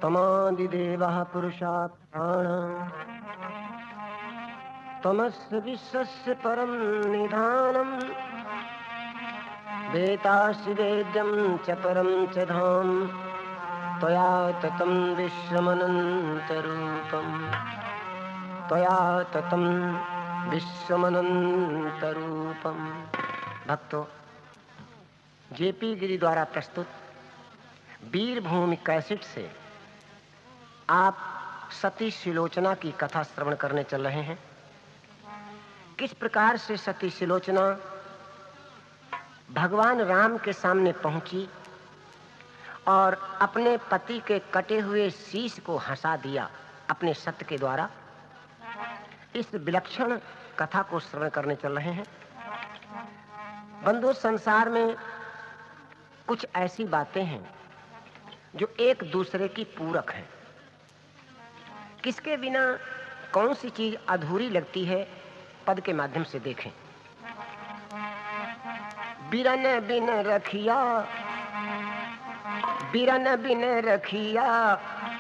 तमादिदेवः पुरुषात् प्राणः तमस्य विश्वस्य परं निधानम् वेदासि वेद्यं च परं च धाम त्वया ततं विश्वमनन्तरूपम् त्वया ततं विश्वमनन्तरूपम्। भक्तों, जेपी गिरी द्वारा प्रस्तुत वीरभूमि कैसेट से आप सती सुलोचना की कथा श्रवण करने चल रहे हैं। किस प्रकार से सती सुलोचना भगवान राम के सामने पहुंची और अपने पति के कटे हुए शीश को हंसा दिया अपने सत्य के द्वारा, इस विलक्षण कथा को श्रवण करने चल रहे हैं। बंधु, संसार में कुछ ऐसी बातें हैं जो एक दूसरे की पूरक हैं। किसके बिना कौन सी चीज अधूरी लगती है, पद के माध्यम से देखें। बिरन बिन रखिया, बिरन बिन रखिया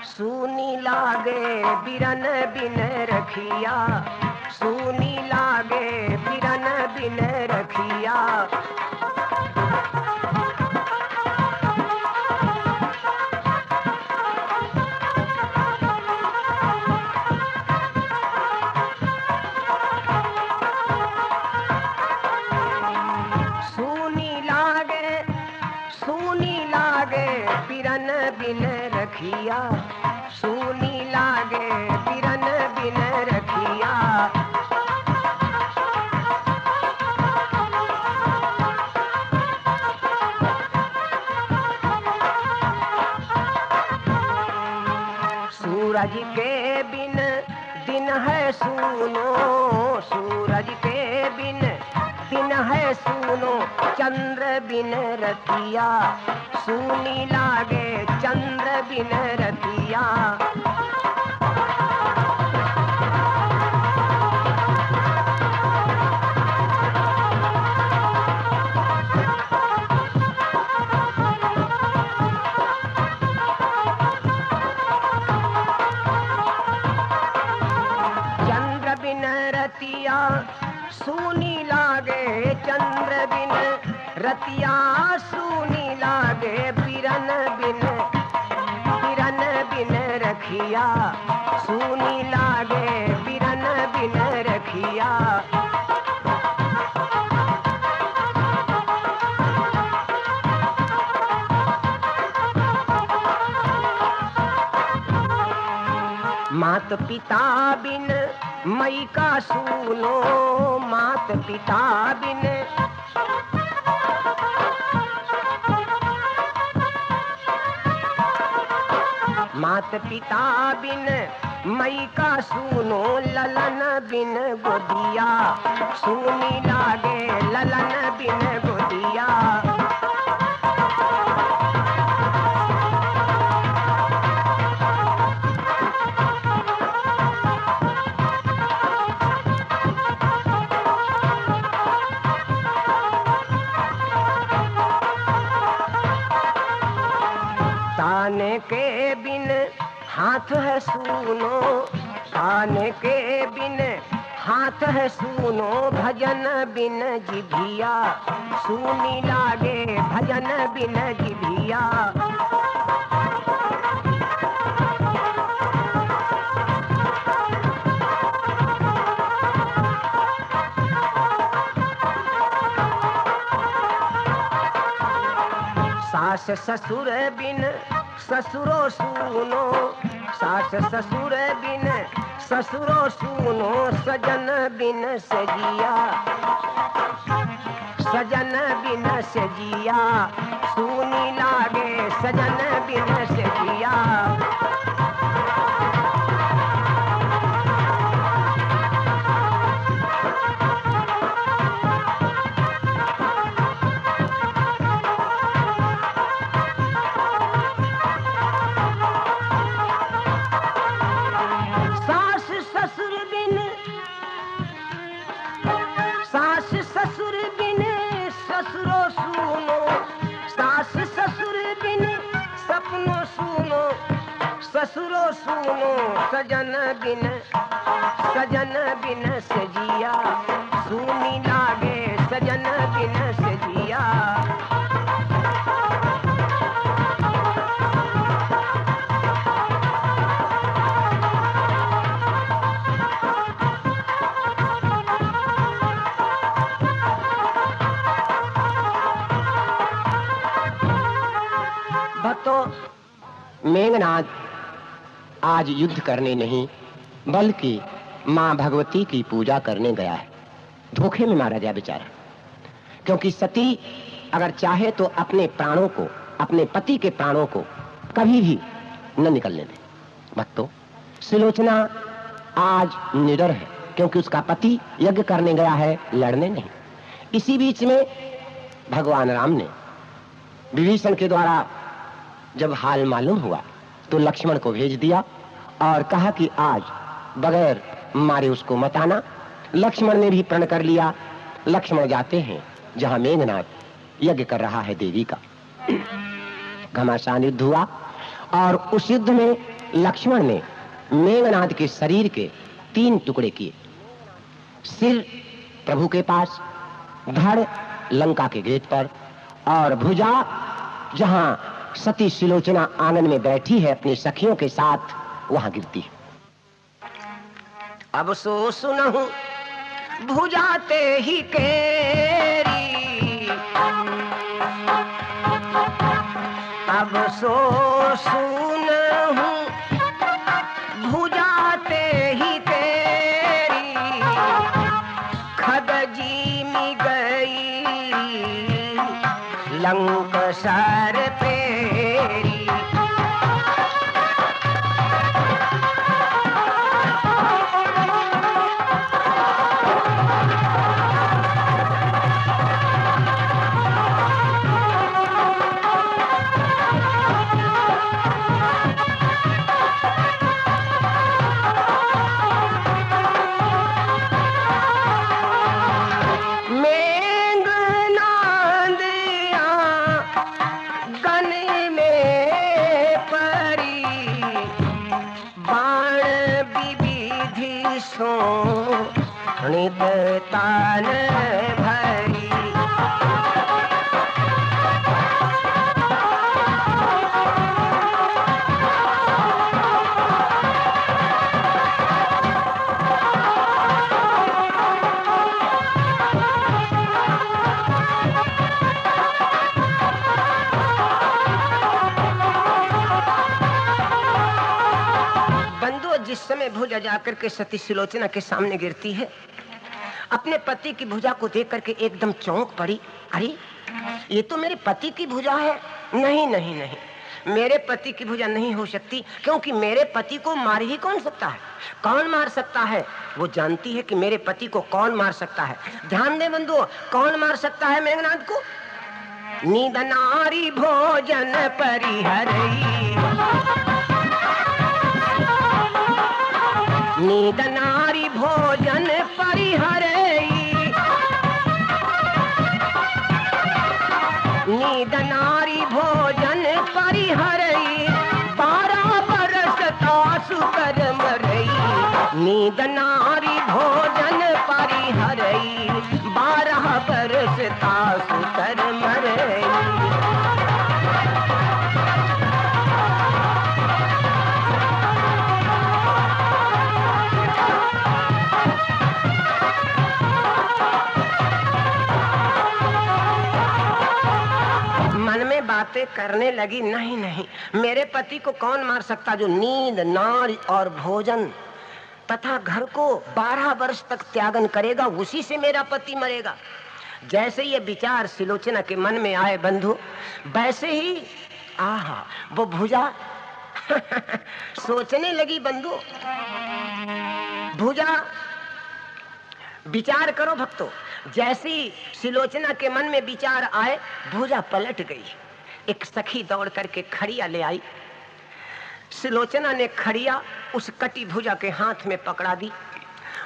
सूनी लागे, बिरन बिन रखिया सूनी लागे, बिरन बिन रखिया। बिरन बिन रखिया सूनी लागे, बिरन बिन रखिया। सूरज के बिन दिन है सूनो, सूरज के बिन दिन है सूनो, चंद्र बिन रतिया सूनी लागे, चंद्र बिन रतिया। चंद्र बिन रतिया सूनी लागे, चंद्र बिन रतिया सूनी लागे, बिरन बिन रखिया सूनी लागे, बिरन बिन रखिया। मात पिता बिन मई का सूनो, मात पिता बिन मात पिता बिन मई का सूनो, ललन बिन गोदिया सूनी लागे, ललन बिन गोदिया। हाथ है सूनो कान के बिन, हाथ है सूनो भजन बिन जिभिया, सूनी लागे भजन बिन जिभिया। सास ससुर बिन ससुरो सूनो, सास ससुर बिन ससुरो सूनो, सजन बिन सजिया, सजन बिन सजिया, सूनी लागे सजन बिन सजिया। ससुरो सूनो सजन बिन, सजन बिन सजिया, सूनी लागे सजन बिन सजिया। भक्तों, मेघनाद आज युद्ध करने नहीं बल्कि मां भगवती की पूजा करने गया है। धोखे में मारा गया बेचारा, क्योंकि सती अगर चाहे तो अपने प्राणों को, अपने पति के प्राणों को कभी भी न निकलने दे। भक्तों, सुलोचना आज निडर है क्योंकि उसका पति यज्ञ करने गया है, लड़ने नहीं। इसी बीच में भगवान राम ने विभीषण के द्वारा जब हाल मालूम हुआ तो लक्ष्मण को भेज दिया और कहा कि आज बगैर मारे उसको मत आना। लक्ष्मण ने भी प्रण कर लिया। लक्ष्मण जाते हैं जहां मेघनाद यज्ञ कर रहा है देवी का। घमासान युद्ध हुआ और उस युद्ध में लक्ष्मण ने मेघनाद के शरीर के 3 टुकड़े किए। सिर प्रभु के पास, धड़ लंका के गेट पर और भुजा जहां सती सुलोचना आंगन में बैठी है अपनी सखियों के साथ, वहां गिरती है। अब सो सुनहु भुजाते ही केरी, अब सो सुनहु भुजाते ही तेरी, खदजी मी गई लंक सर पेरी। तान भरी बंधु, जिस समय भुजा जाकर के सती सुलोचना के सामने गिरती है, अपने पति की भुजा को देख करके एकदम चौंक पड़ी। अरे ये तो मेरे पति की भुजा है। नहीं नहीं नहीं, मेरे पति की भुजा नहीं हो सकती, क्योंकि मेरे पति को मार ही कौन सकता है? कौन मार सकता है? वो जानती है कि मेरे पति को कौन मार सकता है। ध्यान दे बंधुओं, कौन मार सकता है मेघनाद को? नींद नारी भोजन परिहरई, नींद नारी भोजन परिहरई, नींद नारी भोजन परिहरई, 12 बरस का नींद नारी भोजन परिहरई, 12 बरस तासु कर मरई। मन में बातें करने लगी, नहीं नहीं, मेरे पति को कौन मार सकता जो नींद नारी और भोजन तथा घर को 12 वर्ष तक त्यागन करेगा, उसी से मेरा पति मरेगा। जैसे ये विचार सिलोचना के मन में आए बंधु, वैसे ही आहा वो भुजा सोचने लगी। बंधु भुजा, विचार करो भक्तों, जैसी सिलोचना के मन में विचार आए, भुजा पलट गई। एक सखी दौड़ करके खड़िया ले आई। सिलोचना ने खड़िया उस कटी भुजा के हाथ में पकड़ा दी।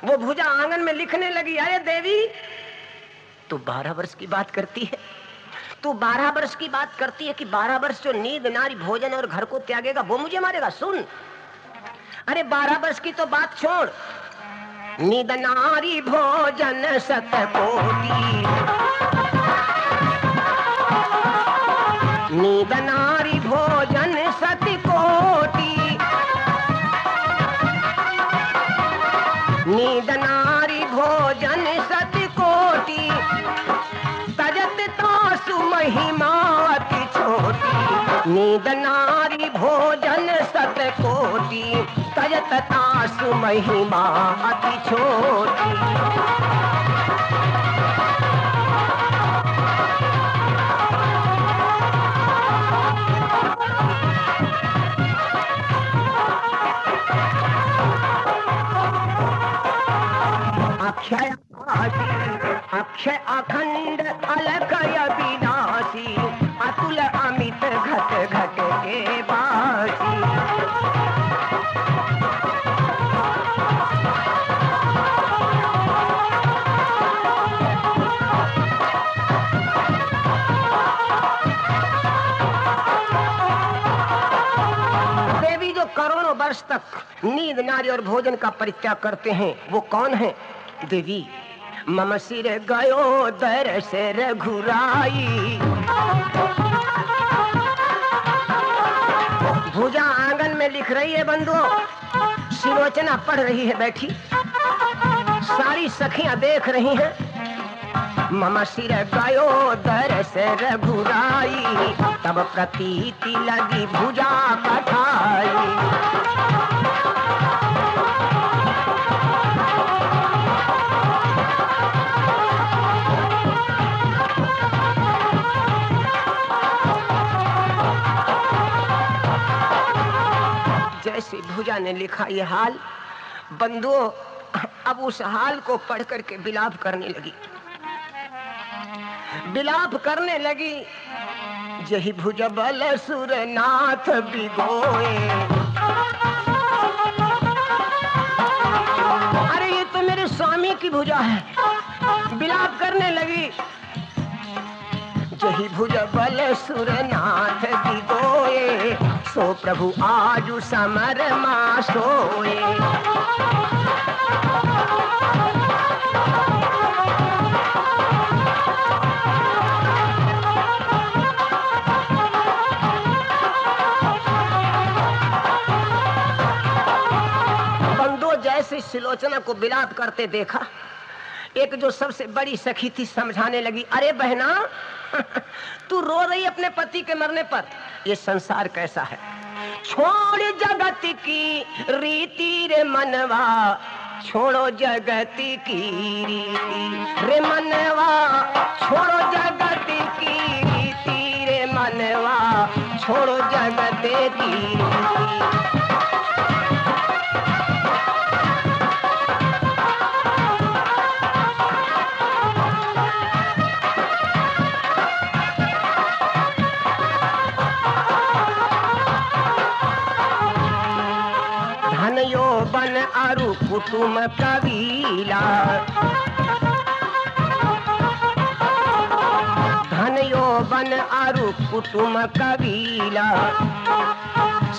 वो भुजा आंगन में लिखने लगी, अरे देवी, तू 12 वर्ष की बात करती है, तू 12 वर्ष की बात करती है कि 12 वर्ष जो नींद नारी भोजन और घर को त्यागेगा वो मुझे मारेगा। सुन, अरे 12 वर्ष की तो बात छोड़, नींद नारी भोजन शतकोटि, नींद नारी भोजन शतकोटि, नींद नारी भोजन शतकोटि, तजत तासु महिमा अति छोटी, नींद नारी भोजन शतकोटि, तजत तासु महिमा अति छोटी। अक्षय अक्षय अखंड अलकय विनाशी, अतुल अमित घट घट के बासी। देवी जो करोड़ों वर्ष तक नींद नारी और भोजन का परित्याग करते हैं, वो कौन है? देवी, मम सिर गयो दर से रघुराई। भुजा आंगन में लिख रही है बंधुओं, सिलोचना पढ़ रही है बैठी, सारी सखियां देख रही हैं। मम सिर गयो दर से रघुराई, तब प्रतीति लगी भुजा कठाई। जैसे भुजा ने लिखा ये हाल, बंधुओं अब उस हाल को पढ़ करके विलाप करने लगी, विलाप करने लगी। जही भुज बल सुर नाथ बिगोए, अरे ये तो मेरे स्वामी की भुजा है, विलाप करने लगी। जही भुज बल सुर नाथ बिगोए, सो प्रभु आजु समर मा सोए। बंदो जैसे सिलोचना को विलाप करते देखा, एक जो सबसे बड़ी सखी थी समझाने लगी, अरे बहना तू रो रही अपने पति के मरने पर, ये संसार कैसा है, छोड़ जगत की रीति रे मनवा, छोड़ो जगत की रीति रे मनवा, छोड़ो जगत की रीति रे मनवा, छोड़ो जगत की रीति। बन अरु कुटुम कबीला, धन यौवन अरु कुटुम कबीला,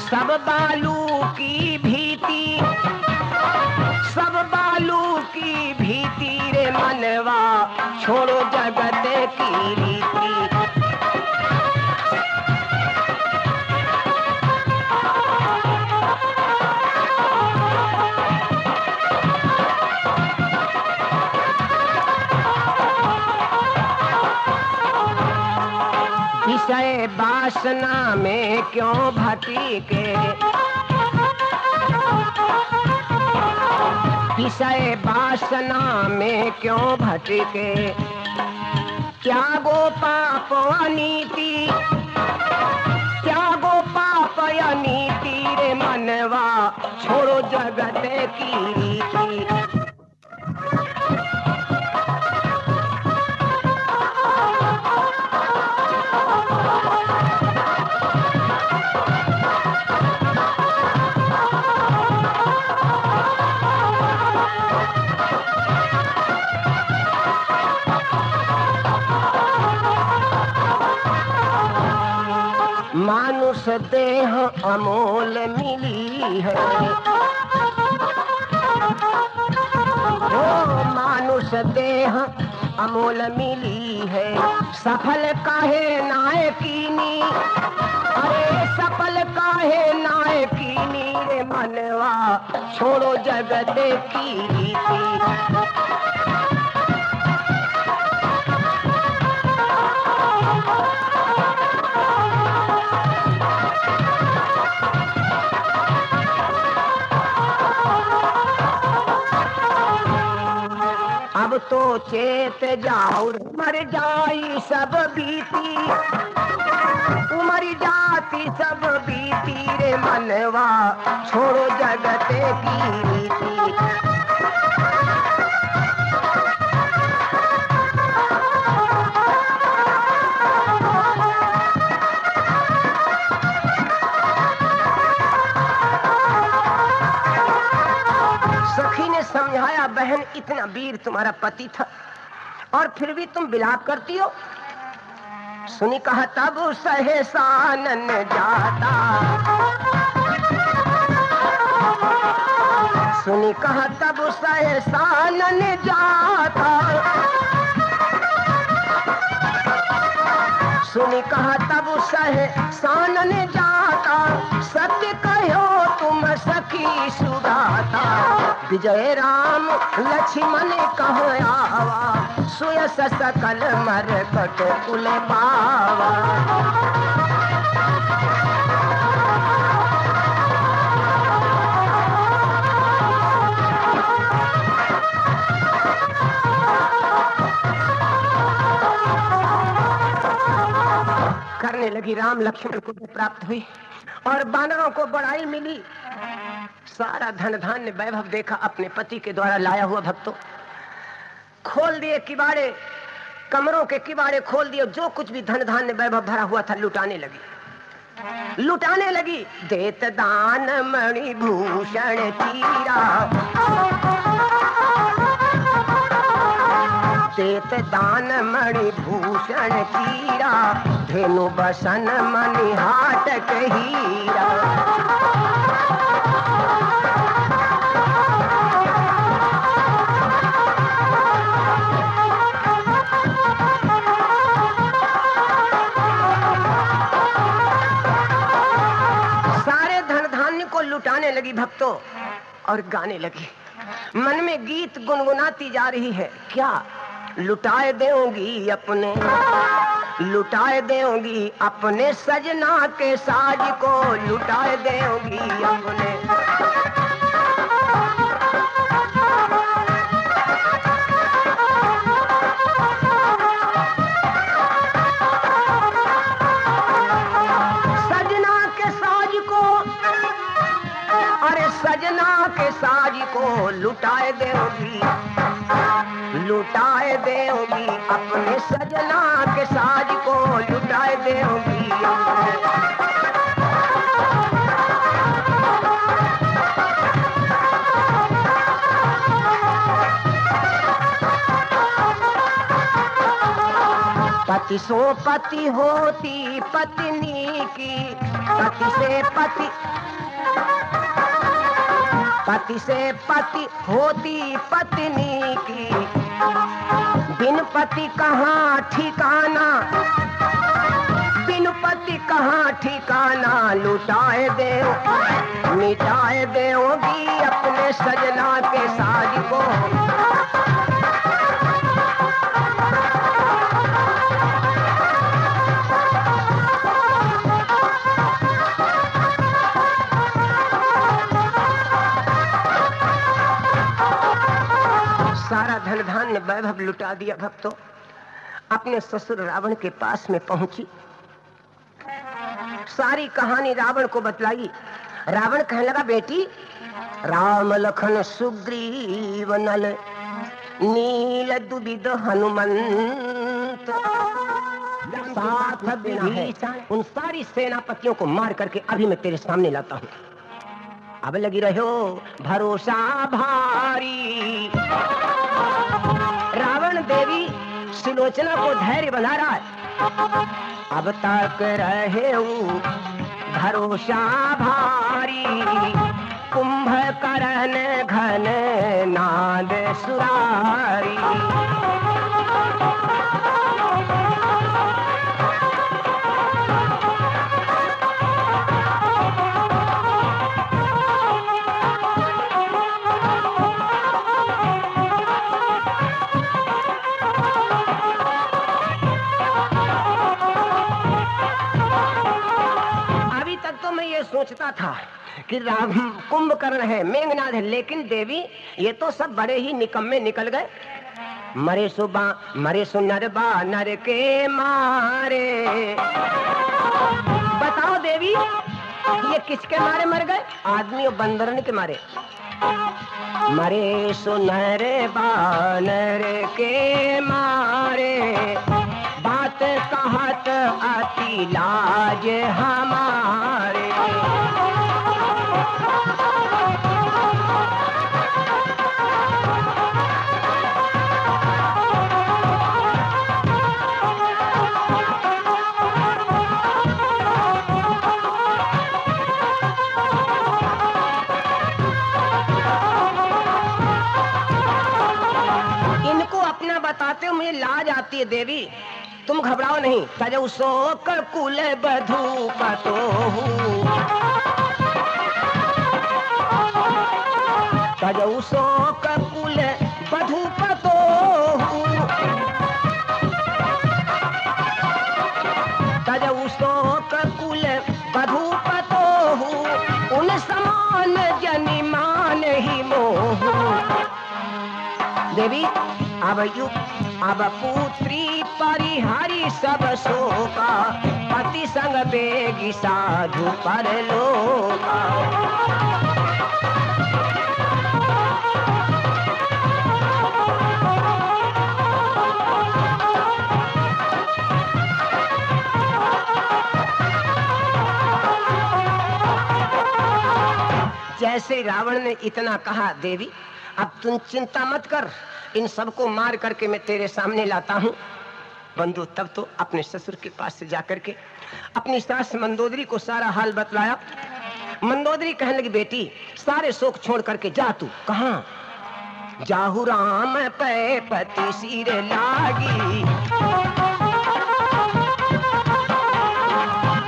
सब बालू की भीति की रीति। विषय वासना में क्यों भटके, विषय वासना में क्यों भटके, त्यागो पाप अनीति, त्यागो पाप अनीति रे मनवा, छोड़ो जगत की रीति। मानुष देह अमोल मिली है, ओ मानुष देह अमोल मिली है, सफल काहे नाय कीनी, अरे सफल काहे नाय कीनी रे मनवा, छोड़ो जगत की रीति। अब तो चेत जाओ मर जाई सब बीती, उमर जाती सब बीती रे मनवा, छोड़ो जगत की रीति। सखी ने समझाया, बहन इतना वीर तुम्हारा पति था और फिर भी तुम विलाप करती हो। सुनी कहा तब सहसानन जाता, सुनी कहा तब सहसानन जाता, सुनी कहा तब सहसानन जाता, सत्य कहो तुम सखी सुधाता, विजय राम लक्ष्मण कहो आवा, सुयस सकल मरकट कुल पावा। करने लगी, राम लक्ष्मण को प्राप्त हुई और बानरों को बड़ाई मिली। सारा धन धान्य वैभव देखा अपने पति के द्वारा लाया हुआ। भक्तों खोल दिए किवाड़े, कमरों के किवाड़े खोल दिए, जो कुछ भी धन धान्य वैभव भरा हुआ था लुटाने लगी, लुटाने लगी। देत दान मणि भूषण चीरा, देत दान मणि भूषण चीरा, धेनु बसन मणि हाटक हीरा। सारे धन धान्य को लुटाने लगी भक्तों और गाने लगी। मन में गीत गुनगुनाती जा रही है। क्या लुटाए देऊंगी अपने, लुटाए देऊंगी अपने सजना के साज को, लुटाए देऊंगी अपने। सजना के साज को, अरे सजना के साज को लुटाए देऊंगी, लुटाए देऊंगी अपने सजना के साज को, लुटाए देऊंगी पति सो पति होती पत्नी की, पति से पति, पति से पति होती पत्नी की, बिन पति कहाँ ठिकाना, बिन पति कहाँ ठिकाना, लुटाए देओ मिटाए देओगी अपने सजना के साज को। सारा धन धान्य वैभव लुटा दिया भक्तों। अपने ससुर रावण के पास में पहुंची, सारी कहानी रावण को बतलाई। रावण कहने लगा, बेटी राम लखन सुग्रीव नल नील दुबिद हनुमंत साथ विभीषण, उन सारी सेनापतियों को मार करके अभी मैं तेरे सामने लाता हूँ। अब लगी रहो भरोसा भारी। रावण देवी सुलोचना को धैर्य बना रहा है। अब तक रहे भरोसा भारी, कुंभकर्ण घन नाद सुरारी। सोचता था कि राम कुंभकर्ण है, मेघनाद है, लेकिन देवी ये तो सब बड़े ही निकम्मे निकल गए। मरे सुनर बानर के मारे। बताओ देवी ये किसके मारे मर गए? आदमी और बंदरन के मारे। मरे सुनर बानर के मारे, बात कहत अति लाज हमारे। इनको अपना बताते हो मुझे लाज आती है देवी, तुम घबराओ नहीं। तजौ शोक कुल बधू पतोहू, तजौ शोक कुल बधू पतोहू, तजौ शोक कुल बधू पतोहू, उन समान जनिमान ही मोहू। देवी अब पुत्री परिहारी सब शोका, पति संग बेगी साधु परलोका। जैसे रावण ने इतना कहा, देवी अब तुम चिंता मत कर, इन सबको मार करके मैं तेरे सामने लाता हूँ। बंधु तब तो अपने ससुर के पास से जाकर के अपनी सास मंदोदरी को सारा हाल बतलाया। मंदोदरी कहने लगी, बेटी सारे शोक छोड़ करके जा। तू कहाँ? जाहु राम पे पति सिर लागी,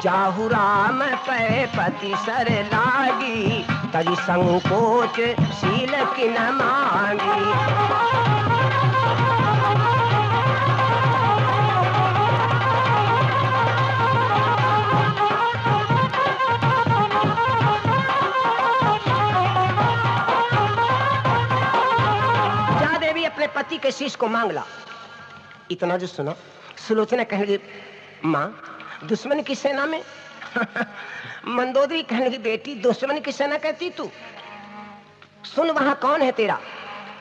जाहु राम पे पति सर लागी, तजी संकोच शील की न मांगी। अपने पति के शीश को मांग ला। इतना जो सुना, सुलोचना कहने लगी, माँ दुश्मन की सेना में मंदोदरी कहने लगी, बेटी दुश्मन की सेना कहती तू? सुन वहां कौन है तेरा?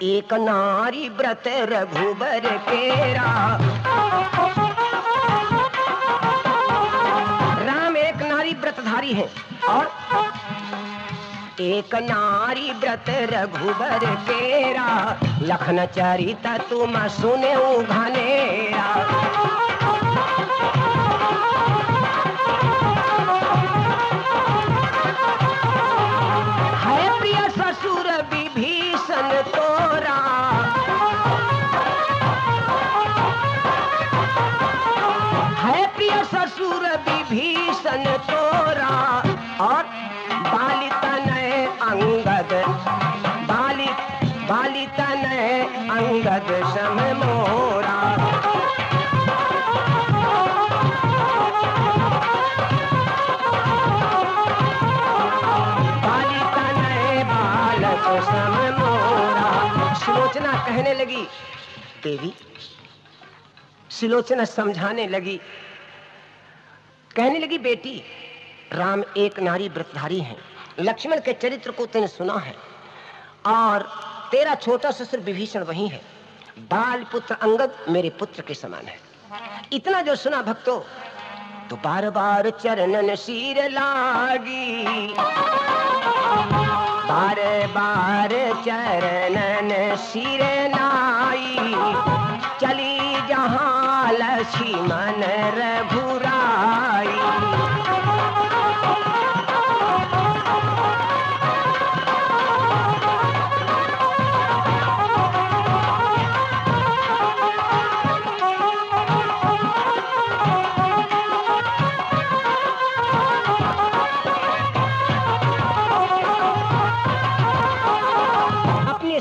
एक नारी व्रत रघुबर केरा। राम एक नारी व्रतधारी है और एक नारी व्रत रघुबर केरा, लखन चरित तुम सुने घनेरा। है प्रिय ससुर विभीषण तोरा, है प्रिय ससुर विभीषण तोरा, और बाली तनय अंगद, बाली तनय अंगद सम मोरा। बाली तनय बालक सम मोरा। सुलोचना कहने लगी, देवी, सुलोचना समझाने लगी, कहने लगी, बेटी, राम एक नारी व्रतधारी हैं, लक्ष्मण के चरित्र को तूने सुना है, और तेरा छोटा ससुर विभीषण वही है, बाल पुत्र अंगद मेरे पुत्र के समान है। इतना जो सुना भक्तों, तो बार बार चरणन सिर लागी, बार बार चरणन सिर नाई, चली जहां लक्ष्मण रघुराई।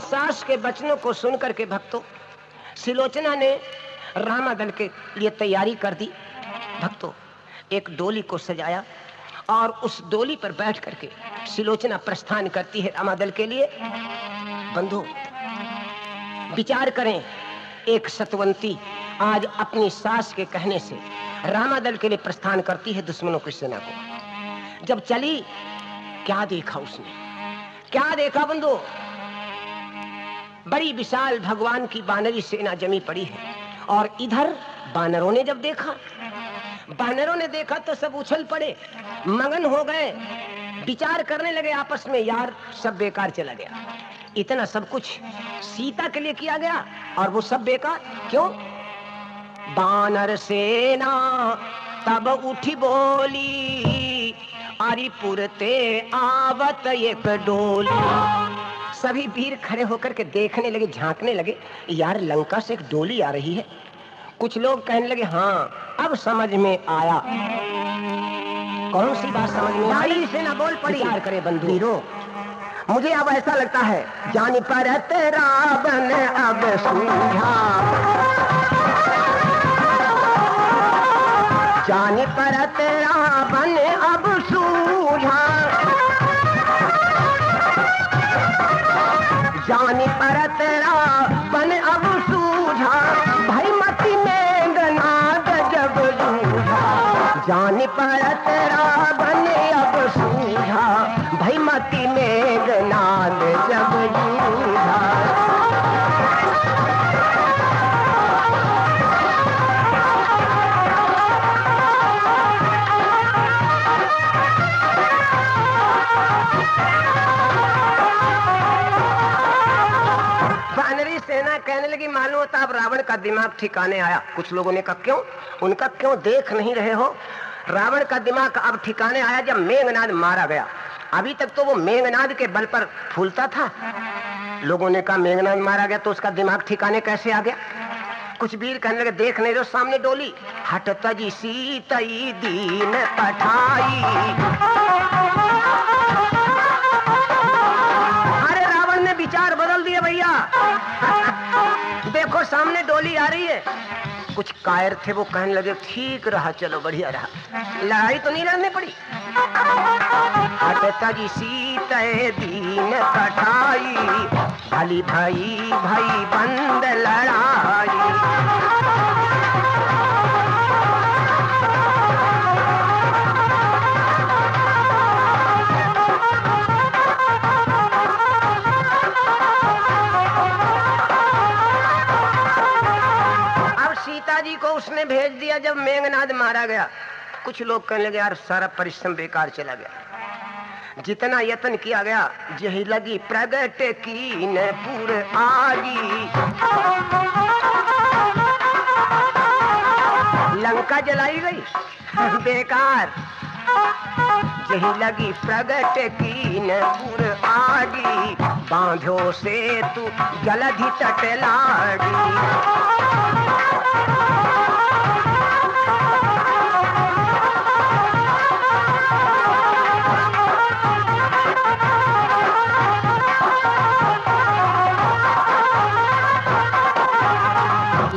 सास के वचनों को सुनकर के भक्तों, सुलोचना ने रामादल के लिए तैयारी कर दी। भक्तों, एक डोली को सजाया और उस डोली पर बैठ करके सुलोचना प्रस्थान करती है रामादल के लिए। बंधु, विचार करें, एक सतवंती आज अपनी सास के कहने से रामादल के लिए प्रस्थान करती है दुश्मनों की सेना को। जब चली, क्या देखा उसने, क्या देखा बंधु? बड़ी विशाल भगवान की बानरी सेना जमी पड़ी है, और इधर बानरों ने जब देखा, बानरों ने देखा तो सब उछल पड़े, मगन हो गए, विचार करने लगे आपस में, यार सब बेकार चला गया। इतना सब कुछ सीता के लिए किया गया और वो सब बेकार क्यों? बानर सेना तब उठी बोली, अरिपुर ते आवत एक डोली। सभी वीर खड़े होकर के देखने लगे, झांकने लगे, यार लंका से एक डोली आ रही है। कुछ लोग कहने लगे, हाँ अब समझ में आया। कौन सी बात समझ में आई? से ना बोल पड़ी। विचार करे बंधु वीरों, मुझे अब ऐसा लगता है, जानी पर तेरा बन अब सूझा, जानी पर तेरा बन अब सूझा, जानी पर तेरा बन अब सूझा, भाई मती में गनाद जब जूझा, जानी पर तेरा बन अब सूझा, भाई मती में गनाद जब जूझा। सेना कहने लगी, मालूम होता अब रावण का दिमाग ठिकाने आया। कुछ लोगों ने कहा, क्यों? उनका क्यों देख नहीं रहे हो? रावण का दिमाग अब ठिकाने आया जब मेघनाद मारा गया। अभी तक तो वो मेघनाद के बल पर फूलता था। लोगों ने कहा, मेघनाद मारा गया तो उसका दिमाग ठिकाने कैसे आ गया? कुछ वीर कहने लगे, देख नहीं रहे सामने डोली, हट तजी सीतई दीन पठाई। अरे रावण ने विचार बदल दिया भैया। देखो सामने डोली आ रही है। कुछ कायर थे, वो कहने लगे, ठीक रहा, चलो बढ़िया रहा, लड़ाई तो नहीं लड़नी पड़ी। हट तजी सीते दीन पठाई, भली भाई भाई बंद लड़ाई। जी को उसने भेज दिया जब मेघनाद मारा गया। कुछ लोग कहने लगे, यार सारा परिश्रम बेकार चला गया, जितना यत्न किया गया, जही लगी प्रगट की न पूर आगी। लंका जलाई गई बेकार, ही लगी प्रगट कीन पुर आगी, बांधो से तू जलधि तट लागी।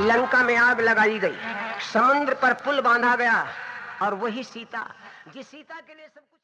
लंका में आग लगाई गई, समुद्र पर पुल बांधा गया और वही सीता, जिस सीता के लिए सब कुछ